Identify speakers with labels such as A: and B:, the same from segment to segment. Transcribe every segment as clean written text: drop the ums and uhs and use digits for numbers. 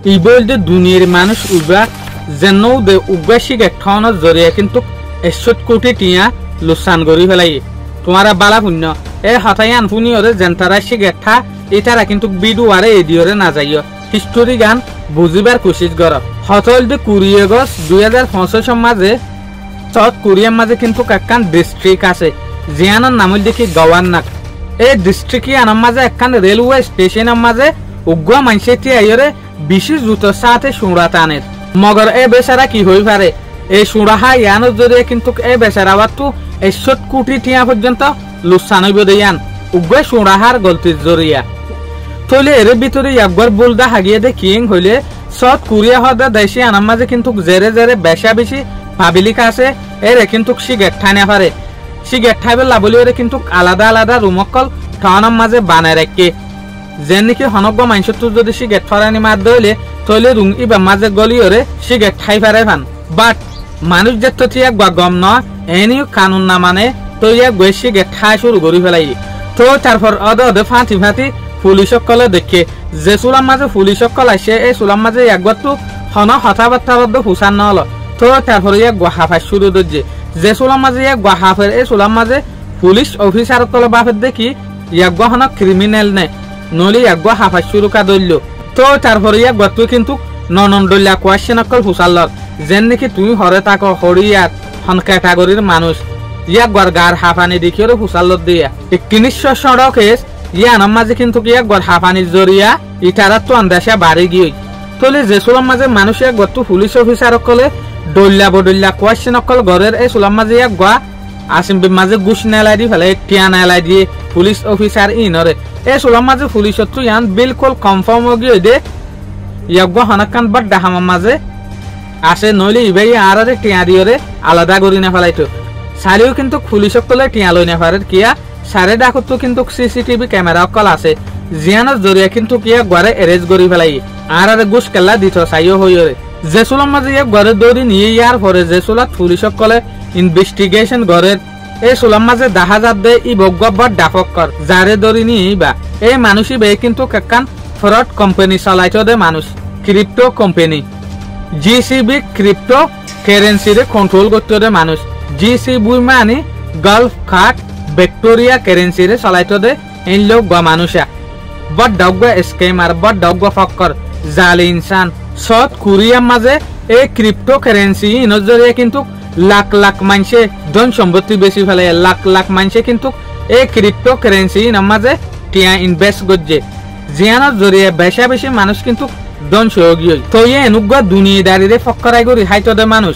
A: ই বলতে দুনিয়ার মানুষ উবা যেন দে উগা সিগারেট খাওয়ানোর জরিয়া কিন্তু 100 কোটি টিয়া লোকসান করি ফেলাই তোমারা বালা পুণ্য এ হঠাই আনফুনি ওরে জেন্তারা সিগারেট খা এটারা কিন্তু বিডুয়ারে এডিওরে না যাইও হিস্টোরি গান বুঝিবার কোশিশ কর হতল দে 20 আগস্ট 2025 মাঝে সাউথ কোরিয়ার মাঝে কিন্তু একখান ডিস্ট্রিক্ট আছে জিয়ানোর নাম দেখি গভর্নর এই ডিস্ট্রিক্ট আনার মাঝে একখান রেলওয়ে স্টেশনের মাঝে উগ্র মানুষে টিয়াইরে বিশেষ জুতোর সাথে সুরা টানের মগর এ বেচারা কি হই পারে এই সুরাহা ইয়ানোর জরিয়ে কিন্তু এ বেচারা আবার তো 100 কোটি টিয়া পর্যন্ত লোকসান হইব দেয়ান উগ্র সুরাহার গলতির জরিয়া তলে এর ভিতরে একবার বলদা হাগিয়ে দে কিং হইলে সাউথ কোরিয়া হদা দেশে আনার মাঝে কিন্তু জেরে জেরে বেশা বেশি পাবলিক আছে এরে কিন্তু সিগারেট ঠানে পারে সিগারেট খাইবে লাবলি ওরে কিন্তু আলাদা আলাদা রুমকল টাউনের মাঝে বানায় রাখে যেন নাকি হনগ্য মানুষ তো যদি সিগারেট ফরানি মার দইলে তলে রুম ইবা মাঝে গলি ওরে সিগারেট খাই পারে ফান বাট মানুষ যে তো ঠিক গম ন এনিও কানুন না মানে তো ইয়া গই সিগারেট খাই শুরু করি ফেলাই তো তারপর অদে অদে ফাঁতি ফাঁতি পুলিশ সকলে দেখে যে চুলার মাঝে পুলিশ সকল আসে এই চুলার মাঝে একবার তো হন হঠাবার্তা হুসান ন হলো তো তারপরে ইয়া হাফাই শুরু দরজে যে চুলার মাঝে ইয়া হাফের এই চুলার মাঝে পুলিশ অফিসার তলে বাফের দেখি ইয়াক হন ক্রিমিনাল নে নলি এক হাফাই শুরু কা দইল তো তারপরে ইয়া তুই কিন্তু ননন দলিয়া কোয়েশ্চেন অকল হুসাল যেন নাকি তুমি হরে তাক হরিয়ার হন ক্যাটাগরির মানুষ ইয়াক গার হাফানি দেখি ওরে হুসাল দিয়া 1900 সড়কে ইয়ানার মাঝে কিন্তু কি একবার হাফানির জরিয়া ইটারা তো আন্দাসা বাড়ি গিয়ে তলে যে চুলার মাঝে মানুষ একবার তো পুলিশ অফিসার অকলে দলিয়া বদলিয়া কোয়েশ্চেন অকল ঘরের এই চুলার মাঝে একবার আসিম মাঝে গুছ নেলাই দি ফেলে টিয়া নেলাই দিয়ে পুলিশ অফিসার ইনরে এই চুলার মাঝে পুলিশত তো ইয়ান বিলকুল কনফার্ম গিয়ে দে ইয়াক হনাকান বাট ডাহামার মাঝে আসে নইলে ইবাই আর টিয়া দিয়রে আলাদা করি না ফেলাইতো সারিও কিন্তু পুলিশ অকলে টিয়া লই না পারে কিয়া সারে ডাকত তো কিন্তু সিসিটিভি ক্যামেরা অকল আছে জিয়ানোর জরিয়া কিন্তু কিয়া ঘরে এরেজ করি ফেলাই আর গুছ কেলা দিত চাইও হইরে যে চুলার মাঝে ইয়া ঘরে দৌড়ি নিয়ে ইয়ার পরে যে চুলাত পুলিশ সকলে ইনভেস্টিগেশন ঘরের এই চুলার মাঝে দেখা যাত দে ই বগ্গব্বর ডাফক কর যারে দৌড়ি নিয়ে বা এই মানুষই বে কিন্তু কাকান ফ্রড কোম্পানি চালাইতো দে মানুষ ক্রিপ্টো কোম্পানি জিসিবি ক্রিপ্টো কারেন্সিরে কন্ট্রোল করতো দে মানুষ জিসিবি মানে গালফ খাট ভিক্টোরিয়া কারেন্সিরে চালাইতো দে এই লোক বা মানুষা বড় ডগ্গ স্ক্যামার বড় ডগ্গ ফক্কর জালি ইনসান সাউথ কোরিয়ার মাঝে এই ক্রিপ্টো কারেন্সি নজরিয়া কিন্তু লাখ লাখ মানুষে ধন সম্পত্তি বেশি ফেলে লাখ লাখ মানুষে কিন্তু এই ক্রিপ্টো কারেন্সি মাঝে টিয়া ইনভেস্ট করছে জিয়ানোর জরিয়ে বেশা বেশি মানুষ কিন্তু ধন সহযোগী হয় তো ইয়ে এনুগ্গা দুনিয়াদারিরে ফক্করাই করি হাইতো দে মানুষ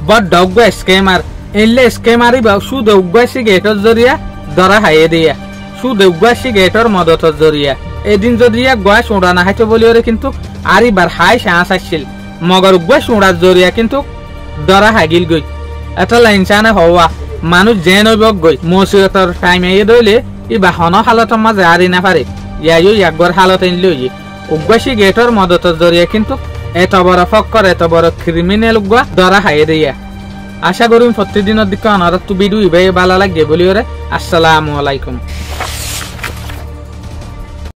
A: বড় ডগ্গ স্ক্যামার এলে স্ক্যামারি বা শুধু উগ্গা সিগারেটের জরিয়া ধরা হাইয়ে দিয়া শুধু উগ্গা সিগারেটের মদতের জরিয়া এদিন যদি গোয়া সোঁড়া না হাইতো বলি ওরে কিন্তু আর এবার হাই সাহস আসছিল মগর উগ্গা সোঁড়ার জরিয়া কিন্তু ধরা হাগিল গই এটা লাইনসানে হওয়া মানুষ যে নইব গই মসিরতর টাইম আইয়ে দইলে ই বাহন হালতের মাঝে আরি না পারে ইয়াইও একবার হালত এনলে উগ্গা সিগারেটের মদতের জরিয়া কিন্তু এত বড় ফক্কর এত বড় ক্রিমিনাল উগ্গা ধরা হাইয়ে দিয়া আশা করি প্রতিদিনের দিকে অনারত ভিডিও ইবাই ভালো লাগে বলি ওরে আসসালামু আলাইকুম।